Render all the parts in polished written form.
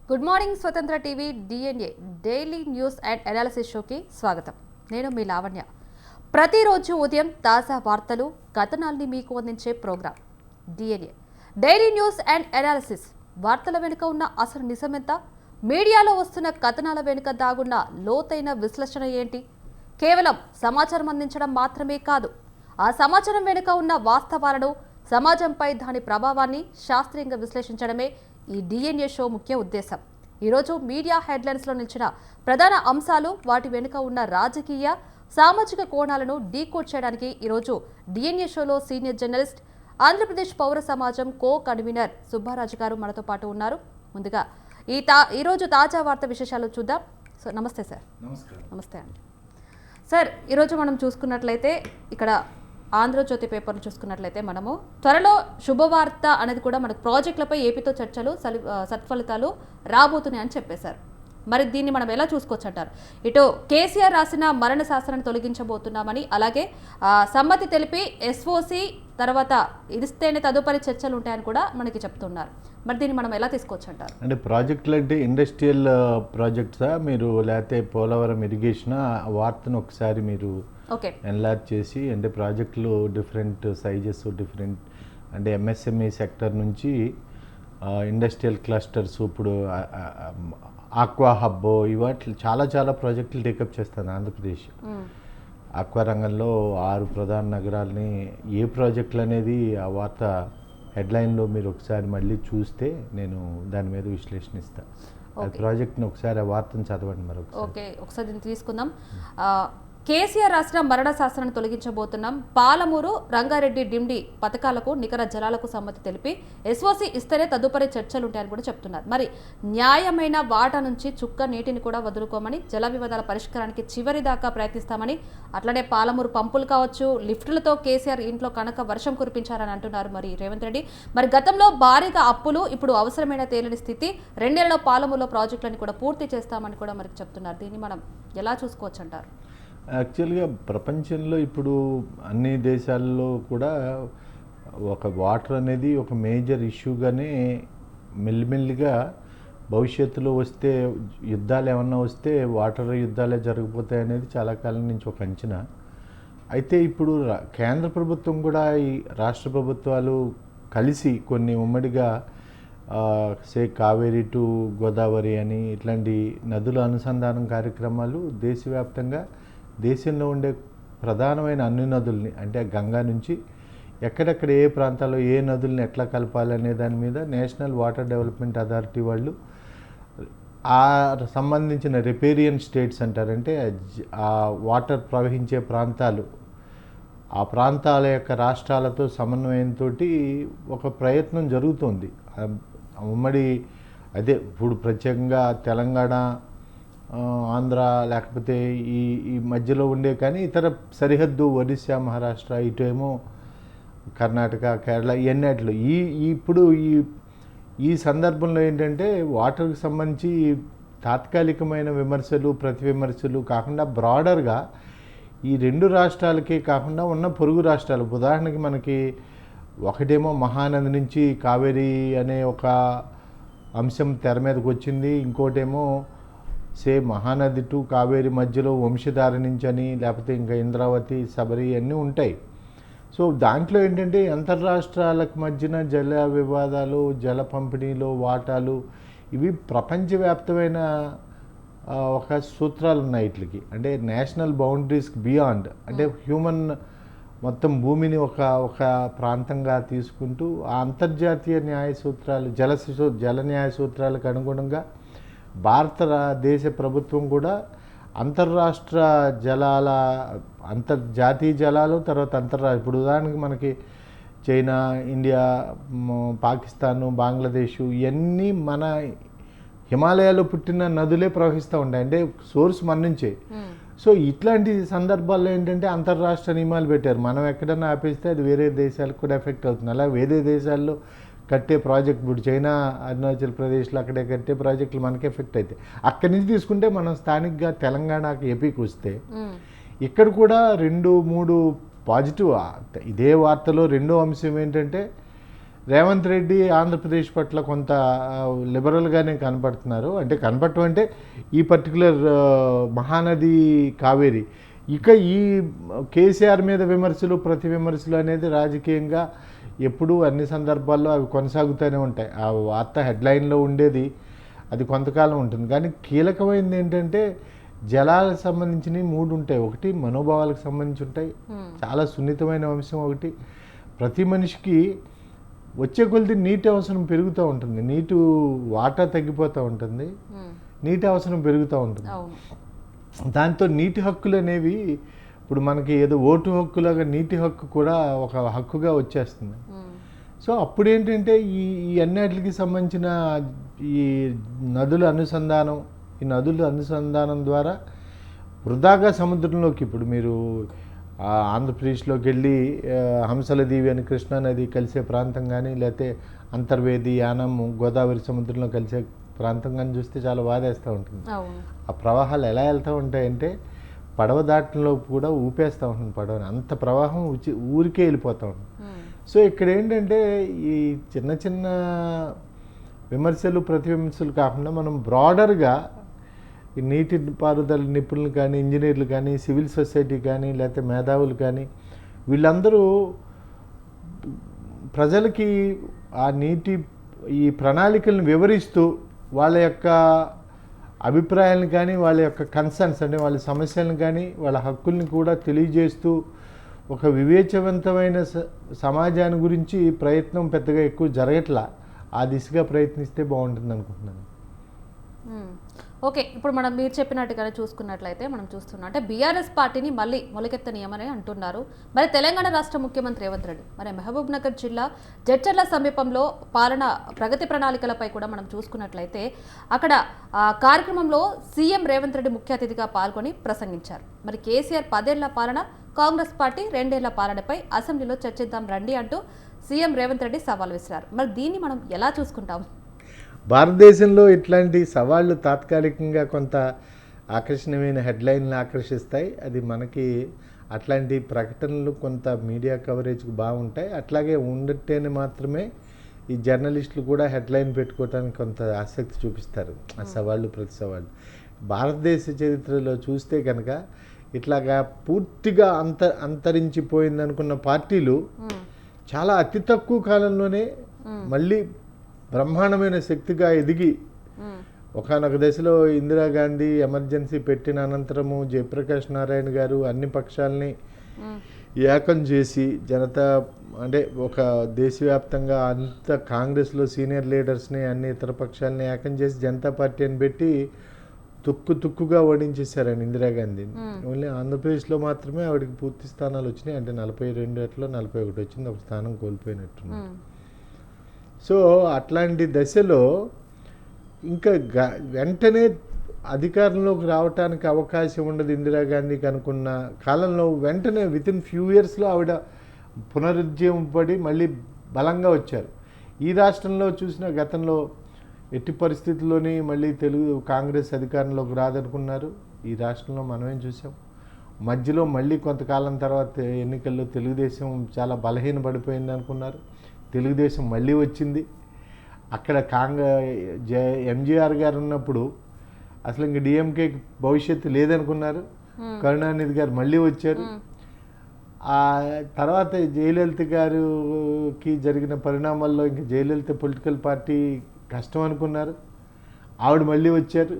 Good morning స్వతంత్ర TV DNA daily news and analysis షోకి స్వాగతం. నేను మీ లావణ్య. ప్రతిరోజు ఉదయం తాజా వార్తలు, కథనాల్ని మీకు అందించే programme DNA daily news and analysis. వార్తల వెనుక ఉన్న అసలు నిజమెంత, మీడియాలో వస్తున్న కథనాల వెనుక దాగున్న లోతైన విశ్లేషణ ఏంటి? కేవలం సమాచారం అందించడం మాత్రమే కాదు, ఆ సమాచారం వెనుక ఉన్న వాస్తవాలను, సమాజంపై దాని ప్రభావాన్ని శాస్త్రీయంగా విశ్లేషించడమే ఈ డిఎన్ఏ షో ముఖ్య ఉద్దేశం. ఈరోజు మీడియా హెడ్లైన్స్లో నిలిచిన ప్రధాన అంశాలు, వాటి వెనుక ఉన్న రాజకీయ, సామాజిక కోణాలను డీకోడ్ చేయడానికి ఈరోజు డిఎన్ఏ షోలో సీనియర్ జర్నలిస్ట్, ఆంధ్రప్రదేశ్ పౌర సమాజం కో కన్వీనర్ సుబ్బారాజు గారు మనతో పాటు ఉన్నారు. ముందుగా ఈరోజు తాజా వార్త విశేషాలు చూద్దాం. సో నమస్తే సార్. నమస్తే అండి. సార్, ఈరోజు మనం చూసుకున్నట్లయితే ఇక్కడ ఆంధ్రజ్యోతి పేపర్లు చూసుకున్నట్లయితే మనము త్వరలో శుభవార్త అనేది కూడా మనకు ప్రాజెక్టులపై ఏపీతో చర్చలు సత్ఫలితాలు రాబోతున్నాయని చెప్పేశారు. మరి దీన్ని మనం ఎలా చూసుకోవచ్చు అంటారు? ఇటు కేసీఆర్ రాసిన మరణ శాసనాన్ని తొలగించబోతున్నామని, అలాగే సమ్మతి తెలిపి ఎస్ఓసి తర్వాత ఇదిస్తేనే తదుపరి చర్చలు ఉంటాయని కూడా మనకి చెప్తున్నారు. మరి దీన్ని మనం ఎలా తీసుకోవచ్చు అంటారు? అంటే ప్రాజెక్టులు అంటే ఇండస్ట్రియల్ ప్రాజెక్ట్సా మీరు, లేకపోతే పోలవరం ఇరిగేషన్ వార్తను ఒకసారి మీరు ఎన్లార్జ్ చేసి, అంటే ప్రాజెక్టులు డిఫరెంట్ సైజెస్, డిఫరెంట్ అంటే ఎంఎస్ఎంఈ సెక్టర్ నుంచి ఇండస్ట్రియల్ క్లస్టర్స్, ఇప్పుడు ఆక్వా హబ్, ఇవాటి చాలా ప్రాజెక్టులు టేకప్ చేస్తాను ఆంధ్రప్రదేశ్. ఆక్వా రంగంలో 6 ప్రధాన నగరాలని ఏ ప్రాజెక్టులు అనేది ఆ వార్త హెడ్లైన్లో మీరు ఒకసారి మళ్ళీ చూస్తే నేను దాని మీద విశ్లేషణ ఇస్తాను. ఆ ప్రాజెక్ట్ని ఒకసారి ఆ వార్తను చదవండి మరొకసారి. ఒకసారి దీన్ని తీసుకుందాం. కేసీఆర్ రాసిన మరణ శాసనాన్ని తొలగించబోతున్నాం. పాలమూరు, రంగారెడ్డి డిండి పథకాలకు నికర జలాలకు సమ్మతి తెలిపి ఎస్ఓసి ఇస్తేనే తదుపరి చర్చలు ఉంటాయని కూడా చెప్తున్నారు. మరి న్యాయమైన వాటా నుంచి చుక్క నీటిని కూడా వదులుకోమని, జల వివాదాల పరిష్కారానికి చివరి దాకా ప్రయత్నిస్తామని, అట్లనే పాలమూరు పంపులు కావచ్చు, లిఫ్టులతో కేసీఆర్ ఇంట్లో కనుక వర్షం కురిపించారని అంటున్నారు మరి రేవంత్ రెడ్డి. మరి గతంలో భారీగా అప్పులు, ఇప్పుడు అవసరమైన తేలిని స్థితి, 2 ఏళ్లలో పాలమూరులో ప్రాజెక్టులను కూడా పూర్తి చేస్తామని కూడా మనకి చెప్తున్నారు. దీన్ని మనం ఎలా చూసుకోవచ్చు అంటారు? యాక్చువల్గా ప్రపంచంలో ఇప్పుడు అన్ని దేశాల్లో కూడా ఒక వాటర్ అనేది ఒక మేజర్ ఇష్యూగానే మెల్లిమెల్లిగా భవిష్యత్తులో వస్తే, యుద్ధాలు ఏమన్నా వస్తే వాటర్ యుద్ధాలే జరిగిపోతాయి అనేది చాలా కాలం నుంచి ఒక అంచనా. అయితే ఇప్పుడు కేంద్ర ప్రభుత్వం కూడా ఈ రాష్ట్ర ప్రభుత్వాలు కలిసి కొన్ని ఉమ్మడిగా కావేరీ టు గోదావరి అని ఇట్లాంటి నదుల అనుసంధానం కార్యక్రమాలు దేశవ్యాప్తంగా, దేశంలో ఉండే ప్రధానమైన అన్ని నదుల్ని, అంటే గంగా నుంచి ఎక్కడెక్కడ ఏ ప్రాంతాల్లో ఏ నదుల్ని ఎట్లా కలపాలనే దాని మీద నేషనల్ వాటర్ డెవలప్మెంట్ అథారిటీ వాళ్ళు ఆ సంబంధించిన రిపేరియన్ స్టేట్స్ అంటారంటే ఆ వాటర్ ప్రవహించే ప్రాంతాలు, ఆ ప్రాంతాల యొక్క రాష్ట్రాలతో సమన్వయంతో ఒక ప్రయత్నం జరుగుతోంది. ఉమ్మడి అదే ఇప్పుడు ప్రత్యేకంగా తెలంగాణ, ఆంధ్ర, లేకపోతే ఈ మధ్యలో ఉండే, కానీ ఇతర సరిహద్దు ఒరిస్సా, మహారాష్ట్ర, ఇటు ఏమో కర్ణాటక, కేరళ, ఇవన్నిట్లో ఇప్పుడు ఈ సందర్భంలో ఏంటంటే వాటర్కి సంబంధించి తాత్కాలికమైన విమర్శలు, ప్రతి విమర్శలు కాకుండా బ్రాడర్గా ఈ 2 రాష్ట్రాలకే కాకుండా ఉన్న పొరుగు రాష్ట్రాలు, ఉదాహరణకి మనకి ఒకటేమో మహానది నుంచి కావేరీ అనే ఒక అంశం తెర మీదకి వచ్చింది, ఇంకోటేమో మహానది టు కావేరీ మధ్యలో వంశధార నుంచి అని, లేకపోతే ఇంకా ఇంద్రావతి, శబరి అన్నీ ఉంటాయి. సో దాంట్లో ఏంటంటే అంతర్రాష్ట్రాలకు మధ్యన జల వివాదాలు, జల పంపిణీలో వాటాలు, ఇవి ప్రపంచవ్యాప్తమైన ఒక సూత్రాలు ఉన్నాయి వీటికి. అంటే నేషనల్ బౌండరీస్కి బియాండ్, అంటే హ్యూమన్ మొత్తం భూమిని ఒక ప్రాంతంగా తీసుకుంటూ ఆ అంతర్జాతీయ న్యాయ సూత్రాలు, జల న్యాయ సూత్రాలకు అనుగుణంగా భారతదేశ ప్రభుత్వం కూడా అంతర్రాష్ట్ర జలాల, అంతర్జాతీయ జలాలు, తర్వాత ఇప్పుడు ఉదాహరణకి మనకి చైనా, ఇండియా, పాకిస్తాను, బంగ్లాదేశ్, ఇవన్నీ మన హిమాలయాల్లో పుట్టిన నదులే ప్రవహిస్తూ ఉంటాయి, అంటే సోర్స్ మన నుంచే. సో ఇట్లాంటి సందర్భాల్లో ఏంటంటే అంతర్రాష్ట్ర నియమాలు పెట్టారు. మనం ఎక్కడన్నా ఆపేస్తే అది వేరే దేశాలకు కూడా ఎఫెక్ట్ అవుతుంది. అలా వేరే దేశాల్లో కట్టే ప్రాజెక్ట్, ఇప్పుడు చైనా, అరుణాచల్ ప్రదేశ్లో అక్కడే కట్టే ప్రాజెక్టులు మనకి ఎఫెక్ట్ అవుతాయి. అక్కడి నుంచి తీసుకుంటే మనం స్థానికంగా తెలంగాణకి, ఏపీకి వస్తే ఇక్కడ కూడా 2-3 పాజిటివ్. ఇదే వార్తలో రెండో అంశం ఏంటంటే రేవంత్ రెడ్డి ఆంధ్రప్రదేశ్ పట్ల కొంత లిబరల్గానే కనపడుతున్నారు. అంటే కనపడటం అంటే ఈ పర్టికులర్ మహానది కావేరి. ఇక ఈ కేసీఆర్ మీద విమర్శలు ప్రతి విమర్శలు అనేది రాజకీయంగా ఎప్పుడూ అన్ని సందర్భాల్లో అవి కొనసాగుతూనే ఉంటాయి. ఆ వార్త హెడ్లైన్లో ఉండేది అది కొంతకాలం ఉంటుంది. కానీ కీలకమైనది ఏంటంటే జలాలకు సంబంధించినవి 3 ఉంటాయి. ఒకటి మనోభావాలకు సంబంధించి ఉంటాయి, చాలా సున్నితమైన అంశం. ఒకటి ప్రతి మనిషికి వచ్చే కొలిది నీటి అవసరం పెరుగుతూ ఉంటుంది, నీటి వాటా తగ్గిపోతూ ఉంటుంది, నీటి అవసరం పెరుగుతూ ఉంటుంది. దాంతో నీటి హక్కులు అనేవి ఇప్పుడు మనకి ఏదో ఓటు హక్కులాగా నీటి హక్కు కూడా ఒక హక్కుగా వచ్చేస్తుంది. సో అప్పుడు ఏంటంటే ఈ అన్నిటికి సంబంధించిన ఈ నదుల అనుసంధానం, ఈ నదుల అనుసంధానం ద్వారా వృధాగా సముద్రంలోకి ఇప్పుడు మీరు ఆంధ్రప్రదేశ్లోకి వెళ్ళి హంసల దీవి అని కృష్ణానది కలిసే ప్రాంతం కానీ, లేకపోతే అంతర్వేది యానం గోదావరి సముద్రంలో కలిసే ప్రాంతం కానీ చూస్తే చాలా బాధేస్తూ ఉంటుంది. ఆ ప్రవాహాలు ఎలా వెళ్తూ ఉంటాయంటే పడవ దాటంలో కూడా ఊపేస్తూ ఉంటుంది పడవని, అంత ప్రవాహం ఊరికే వెళ్ళిపోతూ ఉంటుంది. సో ఇక్కడ ఏంటంటే ఈ చిన్న చిన్న విమర్శలు ప్రతి విమర్శలు కాకుండా మనం బ్రాడర్గా ఈ నీటి పారుదల నిపుణులు కానీ, ఇంజనీర్లు కానీ, సివిల్ సొసైటీ కానీ, లేకపోతే మేధావులు కానీ వీళ్ళందరూ ప్రజలకి ఆ నీటి ఈ ప్రణాళికలను వివరిస్తూ వాళ్ళ యొక్క అభిప్రాయాలను కానీ, వాళ్ళ యొక్క కన్సర్న్స్ అంటే వాళ్ళ సమస్యలను కానీ, వాళ్ళ హక్కుల్ని కూడా తెలియజేస్తూ ఒక వివేచవంతమైన సమాజాన్ని గురించి ప్రయత్నం పెద్దగా ఎక్కువ జరగట్లా. ఆ దిశగా ప్రయత్నిస్తే బాగుంటుంది అనుకుంటున్నాను. ఓకే, ఇప్పుడు మీరు చెప్పినట్టుగానే చూసుకున్నట్లయితే మనం చూస్తున్నాం అంటే బీఆర్ఎస్ పార్టీని మళ్ళీ మొలకెత్తనీయమని అంటున్నారు. మరి తెలంగాణ రాష్ట్ర ముఖ్యమంత్రి రేవంత్ రెడ్డి మరి మహబూబ్ నగర్ జిల్లా జడ్చర్ల సమీపంలో పాలన ప్రగతి ప్రణాళికలపై కూడా మనం చూసుకున్నట్లయితే అక్కడ కార్యక్రమంలో సీఎం రేవంత్ రెడ్డి ముఖ్య అతిథిగా పాల్గొని ప్రసంగించారు. మరి కేసీఆర్ 10 ఏళ్ల పాలన, కాంగ్రెస్ పార్టీ 2 ఏళ్ల పాలనపై అసెంబ్లీలో చర్చిద్దాం రండి అంటూ సీఎం రేవంత్ రెడ్డి సవాల్ విసిరారు. మరి దీన్ని మనం ఎలా చూసుకుంటాం? భారతదేశంలో ఇట్లాంటి సవాళ్ళు తాత్కాలికంగా కొంత ఆకర్షణీయమైన హెడ్లైన్లు ఆకర్షిస్తాయి. అది మనకి అట్లాంటి ప్రకటనలు కొంత మీడియా కవరేజ్కి బాగుంటాయి. అట్లాగే ఉండటేనే మాత్రమే ఈ జర్నలిస్టులు కూడా హెడ్లైన్ పెట్టుకోవడానికి కొంత ఆసక్తి చూపిస్తారు. ఆ సవాళ్ళు ప్రతి సవాళ్ళు భారతదేశ చరిత్రలో చూస్తే కనుక ఇట్లాగా పూర్తిగా అంతరించిపోయిందనుకున్న పార్టీలు చాలా అతి తక్కువ కాలంలోనే మళ్ళీ బ్రహ్మాండమైన శక్తిగా ఎదిగి ఒకానొక దశలో ఇందిరాగాంధీ ఎమర్జెన్సీ పెట్టిన అనంతరము జయప్రకాష్ నారాయణ గారు అన్ని పక్షాలని ఏకం చేసి జనతా అంటే ఒక దేశవ్యాప్తంగా అంత కాంగ్రెస్లో సీనియర్ లీడర్స్ని అన్ని ఇతర పక్షాలని ఏకం చేసి జనతా పార్టీ అని పెట్టి తుక్కుగా ఓడించేశారండి ఇందిరాగాంధీని. ఓన్లీ ఆంధ్రప్రదేశ్లో మాత్రమే ఆవిడకి పూర్తి స్థానాలు వచ్చినాయి. అంటే 42 41 వచ్చింది, ఒక స్థానం కోల్పోయినట్టు. సో అట్లాంటి దశలో ఇంకా వెంటనే అధికారంలోకి రావడానికి అవకాశం ఉండదు ఇందిరాగాంధీకి అనుకున్న కాలంలో వెంటనే వితిన్ ఫ్యూ ఇయర్స్లో ఆవిడ పునరుజ్జీవం పడి మళ్ళీ బలంగా వచ్చారు. ఈ రాష్ట్రంలో చూసిన గతంలో ఎట్టి పరిస్థితుల్లోని మళ్ళీ కాంగ్రెస్ అధికారంలోకి రాదనుకున్నారు. ఈ రాష్ట్రంలో మనమేం చూసాం. మధ్యలో మళ్ళీ కొంతకాలం తర్వాత ఎన్నికల్లో తెలుగుదేశం చాలా బలహీనపడిపోయింది అనుకున్నారు. తెలుగుదేశం మళ్ళీ వచ్చింది. అక్కడ ఎంజీఆర్ గారు ఉన్నప్పుడు అసలు ఇంక డిఎంకేకి భవిష్యత్తు లేదనుకున్నారు. కరుణానిధి గారు మళ్ళీ వచ్చారు. ఆ తర్వాత జయలలిత గారికి జరిగిన పరిణామాల్లో ఇంక జయలలిత పొలిటికల్ పార్టీ కష్టం అనుకున్నారు. ఆవిడ మళ్ళీ వచ్చారు.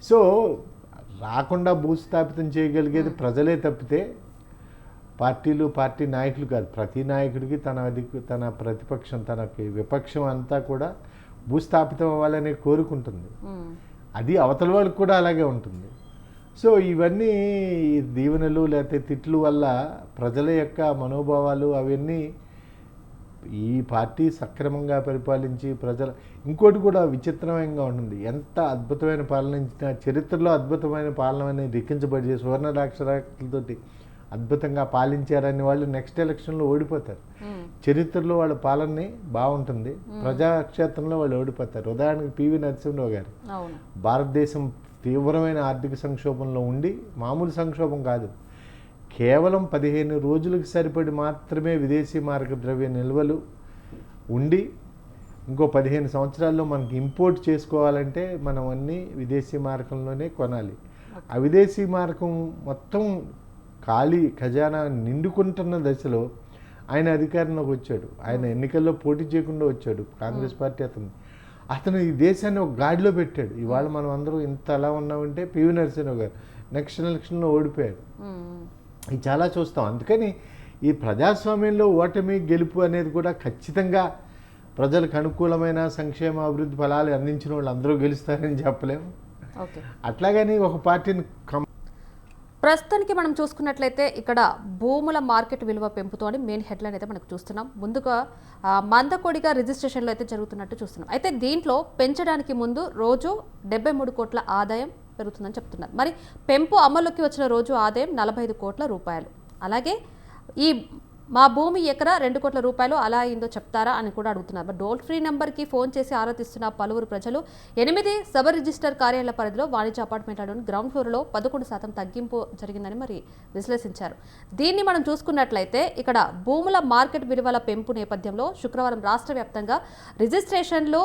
సో రాకుండా భూస్థాపితం చేయగలిగేది ప్రజలే తప్పితే పార్టీలు పార్టీ నాయకులు కాదు. ప్రతి నాయకుడికి తన ప్రతిపక్షం తనకి విపక్షం అంతా కూడా భూస్థాపితం అవ్వాలనే కోరుకుంటుంది. అది అవతల వాళ్ళకి కూడా అలాగే ఉంటుంది. సో ఇవన్నీ దీవెనలు లేకపోతే తిట్లు వల్ల ప్రజల యొక్క మనోభావాలు అవన్నీ ఈ పార్టీ సక్రమంగా పరిపాలించి ఇంకోటి కూడా విచిత్రమంగా ఉంటుంది. ఎంత అద్భుతమైన పాలన చరిత్రలో అద్భుతమైన పాలన అనేది లిఖించబడి సువర్ణాక్షరాలతోటి అద్భుతంగా పాలించారని వాళ్ళు నెక్స్ట్ ఎలక్షన్లో ఓడిపోతారు. చరిత్రలో వాళ్ళ పాలనే బాగుంటుంది, ప్రజాక్షేత్రంలో వాళ్ళు ఓడిపోతారు. ఉదాహరణకు పివి నరసింహరావు గారు భారతదేశం తీవ్రమైన ఆర్థిక సంక్షోభంలో ఉండి, మామూలు సంక్షోభం కాదు, కేవలం 15 రోజులకు సరిపడి మాత్రమే విదేశీ మారక ద్రవ్య నిల్వలు ఉండి ఇంకో 15 సంవత్సరాల్లో మనకి ఇంపోర్ట్ చేసుకోవాలంటే మనం అన్నీ విదేశీ మార్కంలోనే కొనాలి. ఆ విదేశీ మార్కం మొత్తం ఖాళీ ఖజానా నిండుకుంటున్న దశలో ఆయన అధికారంలోకి వచ్చాడు. ఆయన ఎన్నికల్లో పోటీ చేయకుండా వచ్చాడు. కాంగ్రెస్ పార్టీ అతను ఈ దేశాన్ని ఒక గాడిలో పెట్టాడు. ఇవాళ మనం అందరూ ఇంత అలా ఉన్నామంటే పివి నరసింహరావు గారు నెక్స్ట్ ఎలక్షన్లో ఓడిపోయాడు. ఇది చాలా చూస్తాం. అందుకని ఈ ప్రజాస్వామ్యంలో ఓటమి గెలుపు అనేది కూడా ఖచ్చితంగా ప్రజలకు అనుకూలమైన సంక్షేమ అభివృద్ధి ఫలాలు అందించిన వాళ్ళు అందరూ గెలుస్తారని చెప్పలేము. అట్లాగని ఒక పార్టీని ప్రస్తుతానికి మనం చూసుకున్నట్లయితే ఇక్కడ భూముల మార్కెట్ విలువ పెంపుతో అని మెయిన్ హెడ్లైన్ అయితే మనకు చూస్తున్నాం. ముందుగా మందకొడిగా రిజిస్ట్రేషన్లో అయితే జరుగుతున్నట్టు చూస్తున్నాం. అయితే దీంట్లో పెంచడానికి ముందు రోజు 73 కోట్ల ఆదాయం పెరుగుతుందని చెప్తున్నారు. మరి పెంపు అమలుకి వచ్చిన రోజు ఆదాయం 45 కోట్ల రూపాయలు. అలాగే ఈ మా భూమి ఎకరా 2 కోట్ల రూపాయలు అలా అయిందో చెప్తారా అని కూడా అడుగుతున్నారు. టోల్ ఫ్రీ నెంబర్కి ఫోన్ చేసి ఆరాధిస్తున్న పలువురు ప్రజలు 8 సబ్ రిజిస్టర్ కార్యాలయాల పరిధిలో వాణిజ్య అపార్ట్మెంట్లలోని గ్రౌండ్ ఫ్లోర్లో 11% తగ్గింపు జరిగిందని మరి విశ్లేషించారు. దీన్ని మనం చూసుకున్నట్లయితే ఇక్కడ భూముల మార్కెట్ విలువల పెంపు నేపథ్యంలో శుక్రవారం రాష్ట్ర వ్యాప్తంగా రిజిస్ట్రేషన్లు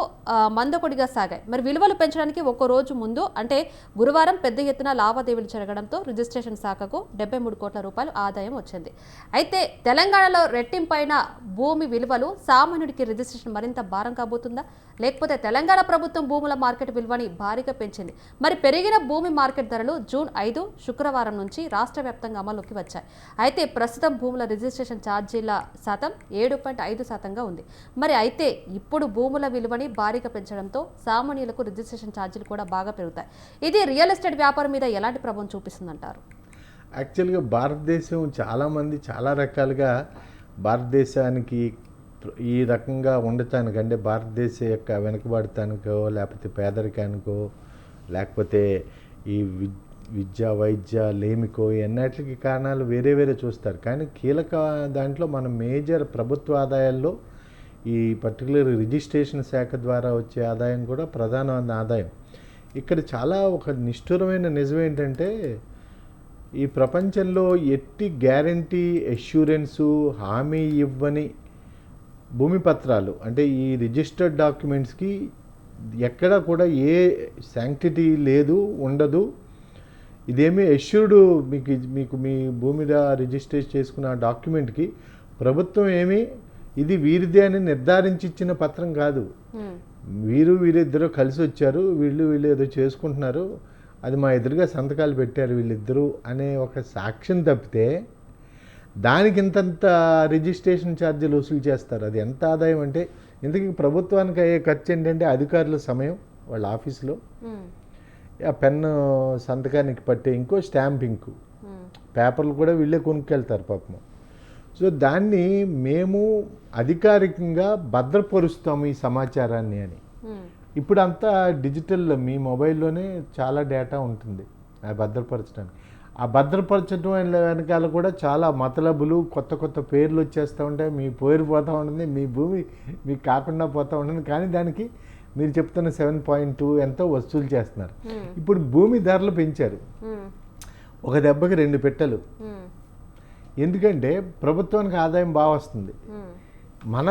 మందకొడిగా సాగాయి. మరి విలువలు పెంచడానికి ఒక్కో రోజు ముందు అంటే గురువారం పెద్ద ఎత్తున లావాదేవీలు జరగడంతో రిజిస్ట్రేషన్ శాఖకు 73 కోట్ల రూపాయలు ఆదాయం వచ్చింది. అయితే తెలంగాణలో రెట్టింపైన భూమి విలువలు సామాన్యుడికి రిజిస్ట్రేషన్ మరింత భారం కాబోతుందా, లేకపోతే తెలంగాణ ప్రభుత్వం భూముల మార్కెట్ విలువని భారీగా పెంచింది? మరి పెరిగిన భూమి మార్కెట్ ధరలు జూన్ 5 శుక్రవారం నుంచి రాష్ట్ర వ్యాప్తంగా అమల్లోకి వచ్చాయి. అయితే ప్రస్తుతం భూముల రిజిస్ట్రేషన్ ఛార్జీల శాతం 7.5% ఉంది. మరి అయితే ఇప్పుడు భూముల విలువని భారీగా పెంచడంతో సామాన్యులకు రిజిస్ట్రేషన్ ఛార్జీలు కూడా బాగా పెరుగుతాయి. ఇది రియల్ ఎస్టేట్ వ్యాపారం మీద ఎలాంటి ప్రభావం చూపిస్తుందంటారు? యాక్చువల్గా భారతదేశం చాలామంది చాలా రకాలుగా భారతదేశానికి ఈ రకంగా ఉండటానికి అంటే భారతదేశ యొక్క వెనుకబడటానికో లేకపోతే పేదరికానికో లేకపోతే ఈ విద్య వైద్య లేమికో ఎన్నటికి కారణాలు వేరే వేరే చూస్తారు. కానీ కీలక దాంట్లో మన మేజర్ ప్రభుత్వ ఆదాయాల్లో ఈ పర్టికులర్ రిజిస్ట్రేషన్ శాఖ ద్వారా వచ్చే ఆదాయం కూడా ప్రధానమైన ఆదాయం. ఇక్కడ చాలా ఒక నిష్ఠురమైన నిజం ఏంటంటే ఈ ప్రపంచంలో ఎట్టి గ్యారంటీ అష్యూరెన్సు హామీ ఇవ్వని భూమి పత్రాలు అంటే ఈ రిజిస్టర్డ్ డాక్యుమెంట్స్కి ఎక్కడ కూడా ఏ శాంక్టిటీ లేదు ఉండదు. ఇదేమీ అష్యూర్డ్ మీకు మీ భూమి మీద రిజిస్టర్ చేసుకున్న డాక్యుమెంట్కి ప్రభుత్వం ఏమీ ఇది వీరిదే అని నిర్ధారించి ఇచ్చిన పత్రం కాదు. వీరిద్దరూ కలిసి వచ్చారు, వీళ్ళు ఏదో చేసుకుంటున్నారు, అది మా ఎదురుగా సంతకాలు పెట్టారు వీళ్ళిద్దరూ అనే ఒక సాక్ష్యం తప్పితే దానికి ఇంతంత రిజిస్ట్రేషన్ ఛార్జీలు వసూలు చేస్తారు. అది ఎంత ఆదాయం అంటే ఇంతకీ ప్రభుత్వానికి అయ్యే ఖర్చు ఏంటంటే అధికారుల సమయం, వాళ్ళ ఆఫీసులో ఆ పెన్ను సంతకానికి పట్టే ఇంకో స్టాంప్ ఇంకు పేపర్లు కూడా వీళ్ళే కొనుక్కెళ్తారు పాపం. సో దాన్ని మేము అధికారికంగా భద్రపరుస్తాము ఈ సమాచారాన్ని అని. ఇప్పుడు అంతా డిజిటల్, మీ మొబైల్లోనే చాలా డేటా ఉంటుంది ఆ భద్రపరచడానికి. ఆ భద్రపరచడం వెనకాల కూడా చాలా మతలబులు కొత్త పేర్లు వచ్చేస్తూ ఉంటాయి. మీ పేరు పోతూ ఉంటుంది, మీ భూమి మీకు కాకుండా పోతూ ఉంటుంది. కానీ దానికి మీరు చెప్తున్న 7.2 ఎంతో వసూలు చేస్తున్నారు. ఇప్పుడు భూమి ధరలు పెంచారు, ఒక దెబ్బకి 2 పెట్టెలు. ఎందుకంటే ప్రభుత్వానికి ఆదాయం బాగా వస్తుంది. మన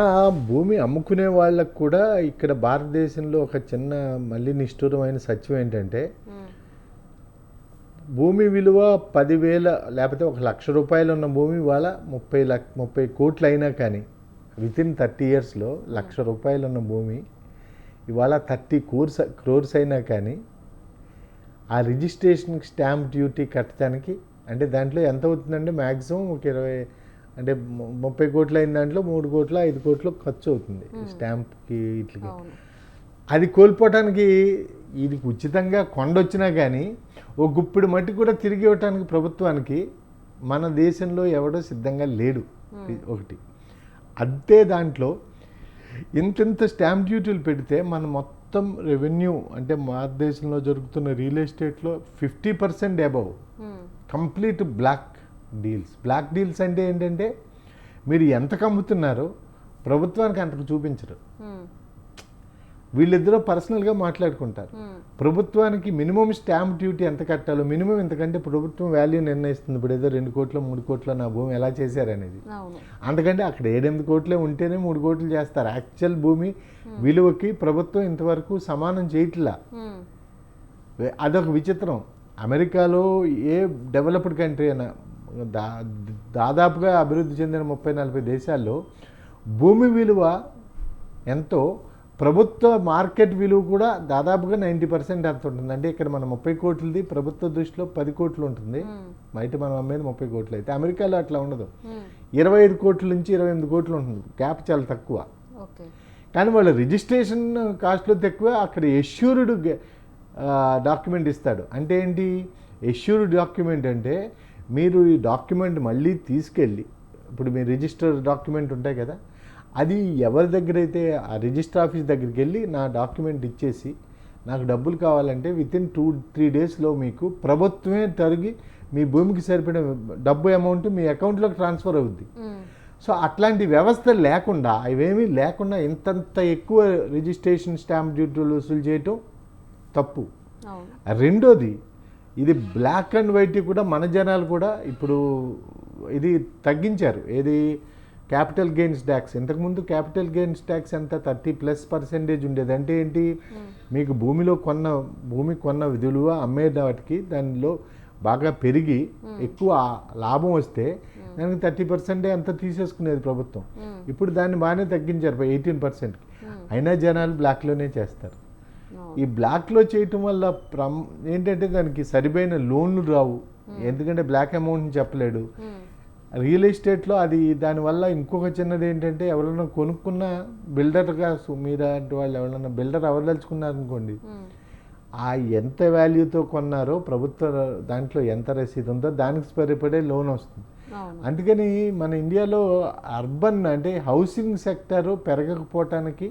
భూమి అమ్ముకునే వాళ్ళకు కూడా ఇక్కడ భారతదేశంలో ఒక చిన్న మళ్ళీ నిష్ఠూరమైన సత్యం ఏంటంటే భూమి విలువ 10,000 లేకపోతే 1,00,000 రూపాయలు ఉన్న భూమి ఇవాళ 30 కోట్లు అయినా కానీ వితిన్ 30 ఇయర్స్లో 1,00,000 రూపాయలు ఉన్న భూమి ఇవాళ 30 క్రోర్స్ అయినా కానీ ఆ రిజిస్ట్రేషన్కి స్టాంప్ డ్యూటీ కట్టడానికి అంటే దాంట్లో ఎంత అవుతుందంటే మ్యాక్సిమం ఒక 20 అంటే 30 కోట్లు అయిన దాంట్లో 3 కోట్ల 5 కోట్లు ఖర్చు అవుతుంది స్టాంప్కి వీటికి. అది కోల్పోవటానికి ఇది ఉచితంగా కొండొచ్చినా కానీ ఓ గుప్పిడి మట్టి కూడా తిరిగి ఇవ్వటానికి ప్రభుత్వానికి మన దేశంలో ఎవడో సిద్ధంగా లేడు. ఒకటి అంతే, దాంట్లో ఇంత స్టాంప్ డ్యూటీలు పెడితే మన మొత్తం రెవెన్యూ అంటే భారతదేశంలో జరుగుతున్న రియల్ ఎస్టేట్లో 50% అబవ్ కంప్లీట్ బ్లాక్ డీల్స్ అంటే ఏంటంటే మీరు ఎంత కమ్ముతున్నారో ప్రభుత్వానికి అంతకు చూపించరు. వీళ్ళిద్దరూ పర్సనల్గా మాట్లాడుకుంటారు. ప్రభుత్వానికి మినిమం స్టాంప్ డ్యూటీ ఎంత కట్టాలో మినిమం ఎంతకంటే ప్రభుత్వం వాల్యూ నిర్ణయిస్తుంది. ఇప్పుడు ఏదో 2 కోట్లు 3 కోట్ల నా భూమి ఎలా చేశారనేది. అందుకంటే అక్కడ 7-8 కోట్లే ఉంటేనే 3 కోట్లు చేస్తారు. యాక్చువల్ భూమి విలువకి ప్రభుత్వం ఇంతవరకు సమానం చేయట్లా. అదొక విచిత్రం. అమెరికాలో ఏ డెవలప్డ్ కంట్రీ అయినా దాదాపుగా అభివృద్ధి చెందిన 30-40 దేశాల్లో భూమి విలువ ఎంతో ప్రభుత్వ మార్కెట్ విలువ కూడా దాదాపుగా 90% అంత ఉంటుంది. అంటే ఇక్కడ మనం 30 కోట్లది ప్రభుత్వ దృష్టిలో 10 కోట్లు ఉంటుంది. బయట మనం అమ్మేది 30 కోట్లు. అయితే అమెరికాలో అట్లా ఉండదు. 25 కోట్ల నుంచి 28 కోట్లు ఉంటుంది. గ్యాప్ చాలా తక్కువ. కానీ వాళ్ళ రిజిస్ట్రేషన్ కాస్ట్లో తక్కువ. అక్కడ ఎష్యూర్డ్ డాక్యుమెంట్ ఇస్తాడు. అంటే ఏంటి ఎష్యూర్డ్ డాక్యుమెంట్ అంటే మీరు ఈ డాక్యుమెంట్ మళ్ళీ తీసుకెళ్ళి, ఇప్పుడు మీ రిజిస్టర్ డాక్యుమెంట్ ఉంటాయి కదా, అది ఎవరి దగ్గర అయితే ఆ రిజిస్టర్ ఆఫీస్ దగ్గరికి వెళ్ళి నా డాక్యుమెంట్ ఇచ్చేసి నాకు డబ్బులు కావాలంటే వితిన్ 2-3 డేస్లో మీకు ప్రభుత్వమే తరిగి మీ భూమికి సరిపడిన డబ్బు అమౌంట్ మీ అకౌంట్లోకి ట్రాన్స్ఫర్ అవుద్ది. సో అట్లాంటి వ్యవస్థ లేకుండా, ఇవేమీ లేకుండా ఇంతంత ఎక్కువ రిజిస్ట్రేషన్ స్టాంప్ డ్యూటీలు వసూలు చేయటం తప్పు. రెండోది, ఇది బ్లాక్ అండ్ వైట్ కూడా మన జనాలు కూడా ఇప్పుడు ఇది తగ్గించారు. ఏది క్యాపిటల్ గెయిన్స్ ట్యాక్స్. ఇంతకుముందు క్యాపిటల్ గెయిన్స్ ట్యాక్స్ ఎంత 30+% ఉండేది. అంటే ఏంటి, మీకు భూమి కొన్న విలువ అమ్మే వాటికి దానిలో బాగా పెరిగి ఎక్కువ లాభం వస్తే దానికి 30% అంత తీసేసుకునేది ప్రభుత్వం. ఇప్పుడు దాన్ని బాగానే తగ్గించారు 18%కి. అయినా జనాలు బ్లాక్లోనే చేస్తారు. ఈ బ్లాక్లో చేయటం వల్ల ఏంటంటే దానికి సరిపోయిన లోన్లు రావు. ఎందుకంటే బ్లాక్ అమౌంట్ని చెప్పలేడు. రియల్ ఎస్టేట్లో అది దానివల్ల ఇంకొక చిన్నది ఏంటంటే ఎవరైనా కొనుక్కున్న బిల్డర్గా మీలాంటి వాళ్ళు ఎవరైనా బిల్డర్ అవదలుచుకున్నారనుకోండి, ఆ ఎంత వాల్యూతో కొన్నారో ప్రభుత్వ దాంట్లో ఎంత రసీదు ఉందో దానికి సరిపడే లోన్ వస్తుంది. అందుకని మన ఇండియాలో అర్బన్ అంటే హౌసింగ్ సెక్టర్ పెరగకపోవటానికి,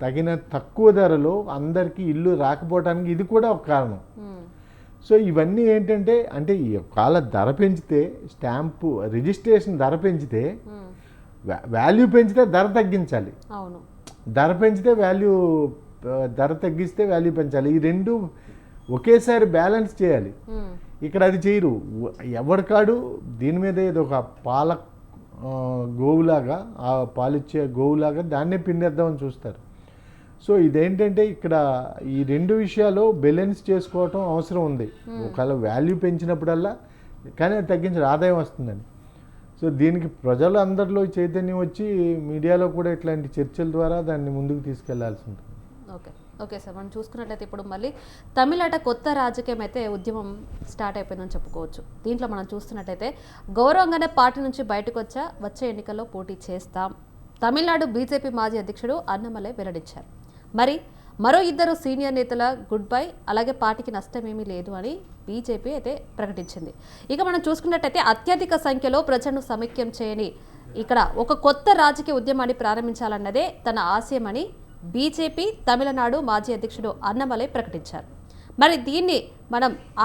తగిన తక్కువ ధరలో అందరికీ ఇల్లు రాకపోవటానికి ఇది కూడా ఒక కారణం. సో ఇవన్నీ ఏంటంటే, అంటే ఒకవేళ ధర పెంచితే స్టాంపు రిజిస్ట్రేషన్ ధర పెంచితే వాల్యూ పెంచితే ధర తగ్గించాలి. ధర పెంచితే ధర తగ్గిస్తే వాల్యూ పెంచాలి. ఈ రెండు ఒకేసారి బ్యాలెన్స్ చేయాలి. ఇక్కడ అది చేయరు. ఎవరికాడు దీని మీద ఏదో ఒక గోవులాగా, ఆ పాలిచ్చే గోవులాగా దాన్నే పిండేద్దామని చూస్తారు. సో ఇదేంటంటే ఇక్కడ ఈ 2 విషయాలు బ్యాలెన్స్ చేసుకోవటం అవసరం ఉంది. ఒకవేళ వాల్యూ పెంచినప్పుడల్లా కానీ అది తగ్గించడం ఆదాయం వస్తుందండి. సో దీనికి ప్రజలు అందరిలో చైతన్యం వచ్చి మీడియాలో కూడా ఇట్లాంటి చర్చల ద్వారా దాన్ని ముందుకు తీసుకెళ్లాల్సి ఉంటుంది. ఓకే సార్, మనం చూసుకున్నట్లయితే ఇప్పుడు మళ్ళీ తమిళనాట కొత్త రాజకీయం అయితే ఉద్యమం స్టార్ట్ అయిపోయిందని చెప్పుకోవచ్చు. దీంట్లో మనం చూస్తున్నట్లయితే గౌరవంగానే పార్టీ నుంచి బయటకు వచ్చే ఎన్నికల్లో పోటీ చేస్తాం తమిళనాడు బీజేపీ మాజీ అధ్యక్షుడు అన్నమలై వెల్లడించారు. మరి మరో 2 సీనియర్ నేతల గుడ్ బై, అలాగే పార్టీకి నష్టమేమీ లేదు అని బీజేపీ అయితే ప్రకటించింది. ఇక మనం చూసుకున్నట్టయితే అత్యధిక సంఖ్యలో ప్రజలను సమైక్యం చేయని ఇక్కడ ఒక కొత్త రాజకీయ ఉద్యమాన్ని ప్రారంభించాలన్నదే తన ఆశయమని బీజేపీ తమిళనాడు మాజీ అధ్యక్షుడు అన్నమలై ప్రకటించారు. మరి దీన్ని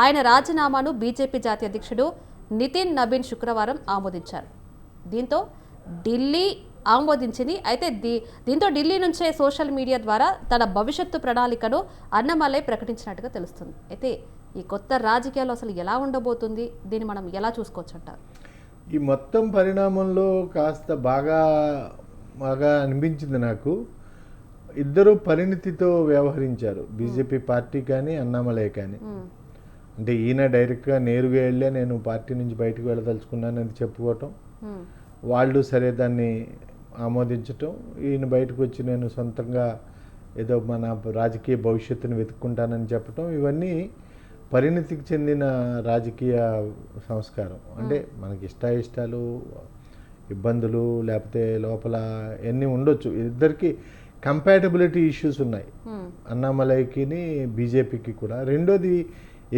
ఆయన రాజీనామాను బీజేపీ జాతీయ అధ్యక్షుడు నితిన్ నబీన్ శుక్రవారం ఆమోదించారు. దీంతో ఢిల్లీ ఆమోదించింది. అయితే దీంతో ఢిల్లీ నుంచే సోషల్ మీడియా ద్వారా తన భవిష్యత్తు ప్రణాళికను అన్నమలై ప్రకటించినట్టుగా తెలుస్తుంది. అయితే ఈ కొత్త రాజకీయాలు అసలు ఎలా ఉండబోతుంది, దీన్ని మనం ఎలా చూసుకోవచ్చు అంటారు? ఈ మొత్తం పరిణామంలో కాస్త బాగా అనిపించింది నాకు. ఇద్దరు పరిణితితో వ్యవహరించారు, బీజేపీ పార్టీ కానీ అన్నామలై కానీ. అంటే ఈయన డైరెక్ట్గా నేరుగా వెళ్ళే నేను పార్టీ నుంచి బయటకు వెళ్ళదలుచుకున్నానని చెప్పుకోవటం, వాళ్ళు సరే దాన్ని ఆమోదించటం, ఈయన బయటకు వచ్చి నేను సొంతంగా ఏదో మన రాజకీయ భవిష్యత్తును వెతుక్కుంటానని చెప్పటం, ఇవన్నీ పరిణతికి చెందిన రాజకీయ సంస్కారం. అంటే మనకి ఇష్టాలు, ఇబ్బందులు, లేకపోతే లోపల ఎన్ని ఉండొచ్చు. ఇద్దరికి కంపాటబిలిటీ ఇష్యూస్ ఉన్నాయి, అన్నామలైకి బీజేపీకి కూడా. రెండోది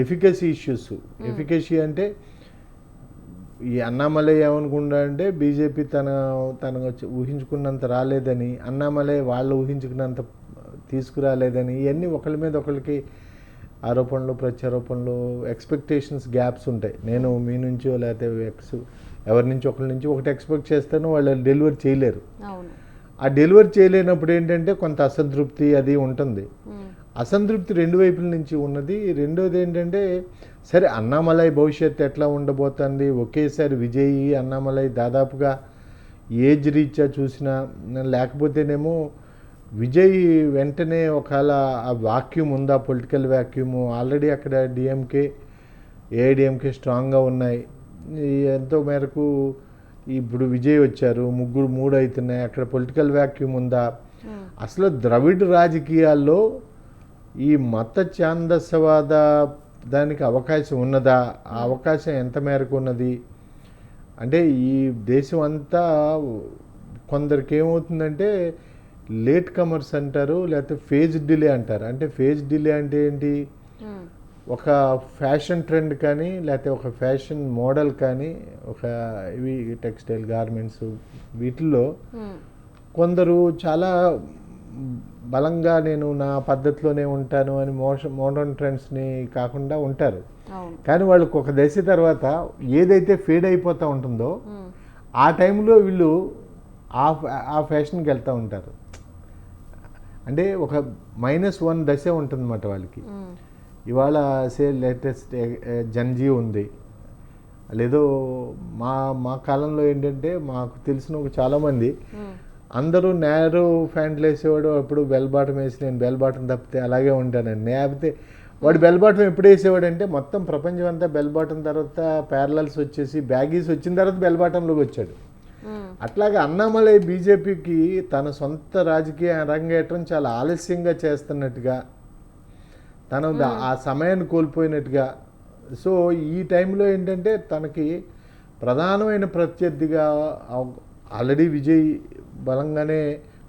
ఎఫికసీ ఇష్యూస్. ఎఫికసీ అంటే ఈ అన్నామలై ఏమనుకుంటా అంటే బీజేపీ తన ఊహించుకున్నంత రాలేదని, అన్నామలై వాళ్ళు ఊహించుకున్నంత తీసుకురాలేదని, ఇవన్నీ ఒకరి మీద ఒకరికి ఆరోపణలు ప్రత్యారోపణలు, ఎక్స్పెక్టేషన్స్ గ్యాప్స్ ఉంటాయి. నేను మీ నుంచో లేకపోతే ఎవరి నుంచి ఒకరి నుంచి ఒకటి ఎక్స్పెక్ట్ చేస్తాను, వాళ్ళు డెలివరీ చేయలేరు. ఆ డెలివరీ చేయలేనప్పుడు ఏంటంటే కొంత అసంతృప్తి అది ఉంటుంది. అసంతృప్తి రెండు వైపుల నుంచి ఉన్నది. రెండోది ఏంటంటే సరే అన్నామలై భవిష్యత్తు ఎట్లా ఉండబోతుంది, ఒకేసారి విజయ్ అన్నామలై దాదాపుగా ఏజ్ రీత్యా చూసినా, లేకపోతేనేమో విజయ్ వెంటనే ఒకవేళ ఆ వాక్యూమ్ ఉందా, పొలిటికల్ వాక్యూమ్ ఆల్రెడీ అక్కడ డిఎంకే ఏఐడిఎంకే స్ట్రాంగ్గా ఉన్నాయి. ఎంతో మేరకు ఇప్పుడు విజయ్ వచ్చారు, మూడు అవుతున్నాయి, అక్కడ పొలిటికల్ వాక్యూమ్ ఉందా? అసలు ద్రవిడ రాజకీయాల్లో ఈ మత ఛాందసవాద దానికి అవకాశం ఉన్నదా? ఆ అవకాశం ఎంత మేరకు ఉన్నది అంటే ఈ దేశం అంతా కొందరికి ఏమవుతుందంటే లేట్ కమర్స్ అంటారు, లేకపోతే ఫేజ్ డిలే అంటారు. అంటే ఫేజ్ డిలే అంటే ఏంటి, ఒక ఫ్యాషన్ ట్రెండ్ కానీ లేకపోతే ఒక ఫ్యాషన్ మోడల్ కానీ ఒక ఇవి టెక్స్టైల్ గార్మెంట్స్ వీటిల్లో కొందరు చాలా బలంగా నేను నా పద్ధతిలోనే ఉంటాను అని మోడర్న్ ట్రెండ్స్ని కాకుండా ఉంటారు. కానీ వాళ్ళకి ఒక దశ తర్వాత ఏదైతే ఫేడ్ అయిపోతూ ఉంటుందో ఆ టైంలో వీళ్ళు ఆ ఫ్యాషన్కి వెళ్తూ ఉంటారు. అంటే ఒక -1 దశ ఉంటుందన్నమాట వాళ్ళకి. ఇవాళ లేటెస్ట్ జన్జీ ఉంది, లేదో మా కాలంలో ఏంటంటే మాకు తెలిసిన చాలామంది అందరూ నేరో ప్యాంట్లు వేసేవాడు, అప్పుడు బెల్ బాటం వేసి నేను బెల్ బాటం తప్పితే అలాగే ఉంటానండి. లేకపోతే వాడు బెల్ బాటం ఎప్పుడు వేసేవాడు అంటే మొత్తం ప్రపంచం అంతా బెల్ బాటం తర్వాత ప్యారలల్స్ వచ్చేసి బ్యాగీస్ వచ్చిన తర్వాత బెల్ బాటంలోకి వచ్చాడు. అట్లాగే అన్నామలై బీజేపీకి తన సొంత రాజకీయ అరంగేట్రం చాలా ఆలస్యంగా చేస్తున్నట్టుగా, తను ఆ సమయాన్ని కోల్పోయినట్టుగా. సో ఈ టైంలో ఏంటంటే తనకి ప్రధానమైన ప్రత్యర్థిగా ఆల్రెడీ విజయ్ బలంగానే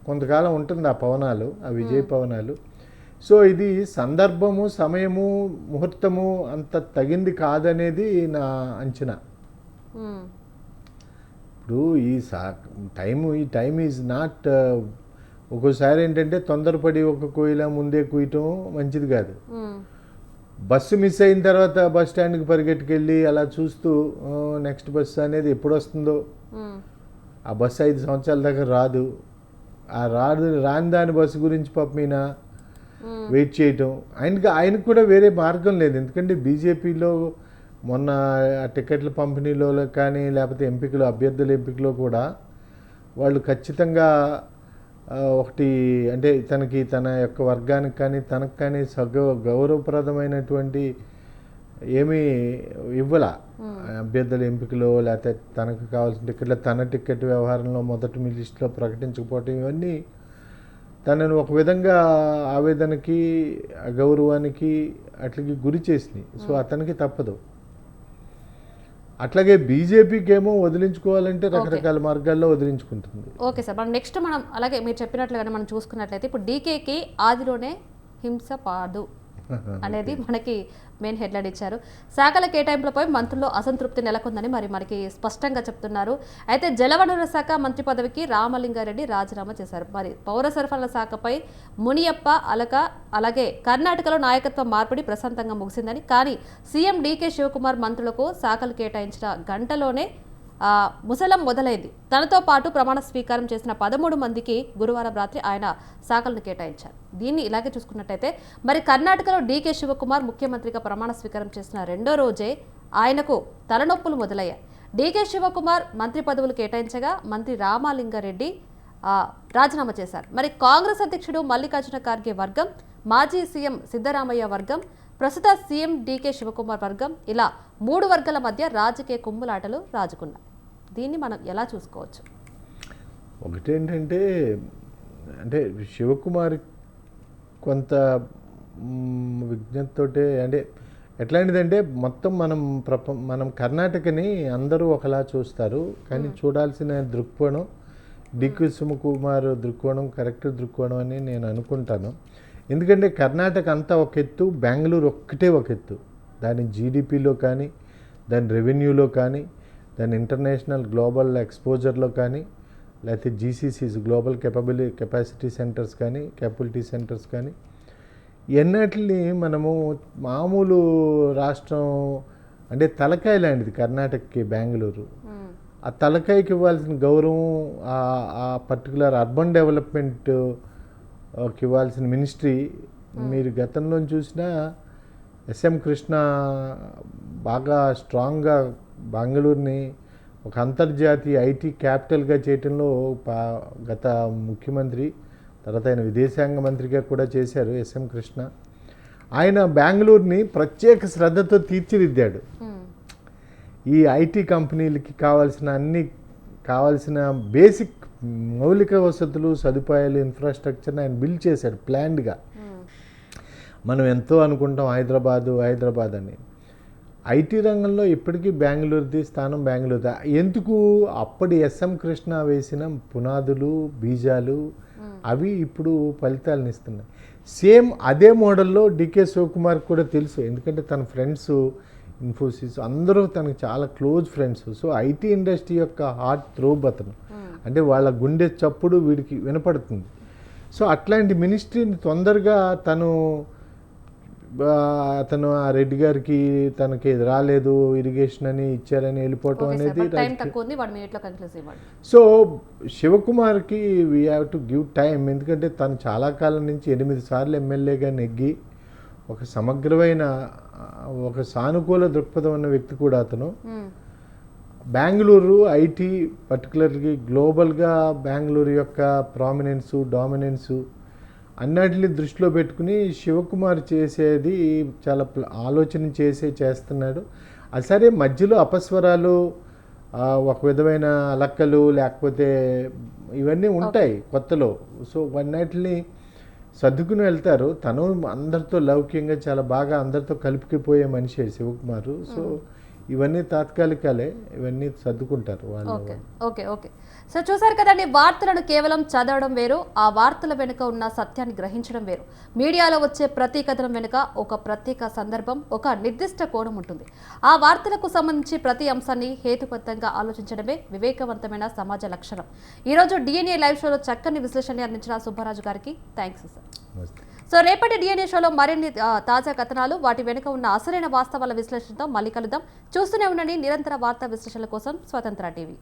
కొంతకాలం ఉంటుంది ఆ పవనాలు, ఆ విజయ్ పవనాలు. సో ఇది సందర్భము, సమయము, ముహూర్తము అంత తగింది కాదనేది నా అంచనా. ఇప్పుడు ఈ టైం ఈజ్ నాట్, ఒక్కోసారి ఏంటంటే తొందరపడి ఒక కోయిల ముందే కుయటం మంచిది కాదు. బస్సు మిస్ అయిన తర్వాత బస్ స్టాండ్కి పరిగెట్టుకెళ్ళి అలా చూస్తూ నెక్స్ట్ బస్సు అనేది ఎప్పుడు వస్తుందో, ఆ బస్సు 5 సంవత్సరాల దాకా రాదు, రాని దాని బస్సు గురించి పాపమీన వెయిట్ చేయటం. ఆయనకు కూడా వేరే మార్గం లేదు. ఎందుకంటే బీజేపీలో మొన్న టికెట్ల పంపిణీలో కానీ లేకపోతే అభ్యర్థుల ఎంపికలో కూడా వాళ్ళు ఖచ్చితంగా ఒకటి అంటే తన యొక్క వర్గానికి కానీ తనకు కానీ గౌరవప్రదమైనటువంటి ఏమీ ఇవ్వాల. అభ్యర్థుల ఎంపికలో లేకపోతే తనకు కావాల్సిన టికెట్ల తన టికెట్ వ్యవహారంలో మొదటి లిస్టులో ప్రకటించకపోవటం ఇవన్నీ తనను ఒక విధంగా ఆవేదనకి, అగౌరవానికి అట్లకి గురి చేసినాయి. సో అతనికి తప్పదు. అట్లాగే బీజేపీకి ఏమో వదిలించుకోవాలంటే రకరకాల మార్గాల్లో వదిలించుకుంటుంది. ఓకే సార్, నెక్స్ట్ మనం అలాగే మీరు చెప్పినట్లుగానే మనం చూసుకున్నట్లయితే ఇప్పుడు డీకేకి ఆదిలోనే హింస పాడు అనేది మనకి మెయిన్ హెడ్లైన్ ఇచ్చారు. శాఖల కేటాయింపులపై మంత్రుల్లో అసంతృప్తి నెలకొందని మనకి స్పష్టంగా చెప్తున్నారు. అయితే జలవనరుల శాఖ మంత్రి పదవికి రామలింగారెడ్డి రాజీనామా చేశారు. మరి పౌర సరఫరాల శాఖపై మునియప్ప అలాగే కర్ణాటకలో నాయకత్వ మార్పిడి ప్రశాంతంగా ముగిసిందని, కానీ సీఎం డీకే శివకుమార్ మంత్రులకు శాఖలు కేటాయించిన గంటలోనే ముసలం మొదలైంది. తనతో పాటు ప్రమాణ స్వీకారం చేసిన 13 మందికి గురువారం రాత్రి ఆయన శాఖలను కేటాయించారు. దీన్ని ఇలాగే చూసుకున్నట్టయితే మరి కర్ణాటకలో డీకే శివకుమార్ ముఖ్యమంత్రిగా ప్రమాణ స్వీకారం చేసిన రెండో రోజే ఆయనకు తలనొప్పులు మొదలయ్యాయి. డీకే శివకుమార్ మంత్రి పదవులు కేటాయించగా మంత్రి రామలింగారెడ్డి రాజీనామా చేశారు. మరి కాంగ్రెస్ అధ్యక్షుడు మల్లికార్జున ఖార్గే వర్గం, మాజీ సీఎం సిద్ధరామయ్య వర్గం, ప్రస్తుత సీఎం డీకే శివకుమార్ వర్గం, ఇలా 3 వర్గాల మధ్య రాజకీయ కుమ్ములాటలు రాజుకున్నాయి. దీన్ని మనం ఎలా చూసుకోవచ్చు? ఒకటేంటంటే అంటే శివకుమార్ కొంత విజ్ఞతతోటే, అంటే ఎట్లాంటిదంటే మొత్తం మనం కర్ణాటకని అందరూ ఒకలా చూస్తారు, కానీ చూడాల్సిన దృక్కోణం డీకే శివకుమార్ దృక్కోణం కరెక్ట్ దృక్కోణం అని నేను అనుకుంటాను. ఎందుకంటే కర్ణాటక అంతా ఒక ఎత్తు, బెంగళూరు ఒక్కటే ఒక ఎత్తు. దాని జీడిపిలో కానీ, దాని రెవెన్యూలో కానీ, దాని ఇంటర్నేషనల్ గ్లోబల్ ఎక్స్పోజర్లో కానీ, లేకపోతే జీసీసీస్ గ్లోబల్ కెపాసిటీ సెంటర్స్ కానీ, క్యాపబిలిటీ సెంటర్స్ కానీ, ఎన్నటిని మనము మామూలు రాష్ట్రం అంటే తలకాయ లాంటిది కర్ణాటకకి బెంగళూరు. ఆ తలకాయకి ఇవ్వాల్సిన గౌరవం ఆ పర్టికులర్ అర్బన్ డెవలప్మెంట్ ఇవ్వాల్సిన మినిస్ట్రీ మీరు గతంలో చూసినా ఎస్ఎం కృష్ణ బాగా స్ట్రాంగ్గా బెంగళూరుని ఒక అంతర్జాతీయ ఐటీ క్యాపిటల్గా చేయటంలో గత ముఖ్యమంత్రి తర్వాత ఆయన విదేశాంగ మంత్రిగా కూడా చేశారు ఎస్ఎం కృష్ణ. ఆయన బెంగళూరుని ప్రత్యేక శ్రద్ధతో తీర్చిదిద్దాడు. ఈ ఐటీ కంపెనీలకి కావాల్సిన బేసిక్ మౌలిక వసతులు సదుపాయాలు ఇన్ఫ్రాస్ట్రక్చర్ని ఆయన బిల్డ్ చేశాడు ప్లాన్డ్గా. మనం ఎంతో అనుకుంటాం హైదరాబాద్ అని. ఐటీ రంగంలో ఇప్పటికీ బెంగళూరుది స్థానం బెంగళూరుది. ఎందుకు? అప్పటి ఎస్ఎం కృష్ణ వేసిన పునాదులు బీజాలు అవి ఇప్పుడు ఫలితాలను ఇస్తున్నాయి. సేమ్ అదే మోడల్లో డికే శివకుమార్ కూడా తెలుసు, ఎందుకంటే తన ఫ్రెండ్స్ ఇన్ఫోసిస్ అందరూ తనకు చాలా close friends. So IT industry యొక్క హార్ట్ థ్రోబ్ అతను, అంటే వాళ్ళ గుండె చప్పుడు వీడికి వినపడుతుంది. సో అట్లాంటి మినిస్ట్రీని తొందరగా అతను ఆ రెడ్డి గారికి తనకి రాలేదు ఇరిగేషన్ అని ఇచ్చారని వెళ్ళిపోవటం అనేది. సో శివకుమార్కి we have to give time, ఎందుకంటే తను చాలా కాలం నుంచి 8 సార్లు ఎమ్మెల్యేగా నెగ్గి ఒక సమగ్రమైన ఒక సానుకూల దృక్పథం ఉన్న వ్యక్తి కూడా అతను. బెంగళూరు ఐటీ పర్టికులర్లీ గ్లోబల్గా బెంగళూరు యొక్క ప్రామినెన్సు డామినెన్సు అన్నిటిని దృష్టిలో పెట్టుకుని శివకుమార్ చేసేది చాలా ఆలోచన చేస్తున్నాడు. అది సరే, మధ్యలో అపస్వరాలు, ఒక విధమైన అలక్కలు లేకపోతే ఇవన్నీ ఉంటాయి కొత్తలో. సో అన్నిటిని సర్దుకుని వెళ్తారు. తను అందరితో లౌక్యంగా చాలా బాగా అందరితో కలిపిపోయే మనిషి శివకుమారు. సో ఇవన్నీ తాత్కాలికాలే, ఇవన్నీ సర్దుకుంటారు వాళ్ళు. ఓకే సో చూసారు కదండి, వార్తలను కేవలం చదవడం వేరు, ఆ వార్తల వెనుక ఉన్న సత్యాన్ని గ్రహించడం వేరు. మీడియాలో వచ్చే ప్రతి కథనం వెనుక ఒక ప్రత్యేక సందర్భం, ఒక నిర్దిష్ట కోణం ఉంటుంది. ఆ వార్తలకు సంబంధించి ప్రతి అంశాన్ని హేతుబద్ధంగా ఆలోచించడమే వివేకవంతమైన సమాజ లక్షణం. ఈరోజు డిఎన్ఏ లైవ్ షోలో చక్కని విశ్లేషణ అందించిన సుబ్బరాజు గారికి థ్యాంక్స్ సార్. సో రేపటి డిఎన్ఏ షోలో మరిన్ని తాజా కథనాలు, వాటి వెనుక ఉన్న అసలైన వాస్తవాల విశ్లేషణతో మళ్ళీ కలుద్దాం. చూస్తూనే ఉండండి నిరంతర వార్తా విశ్లేషణల కోసం స్వతంత్ర టీవీ.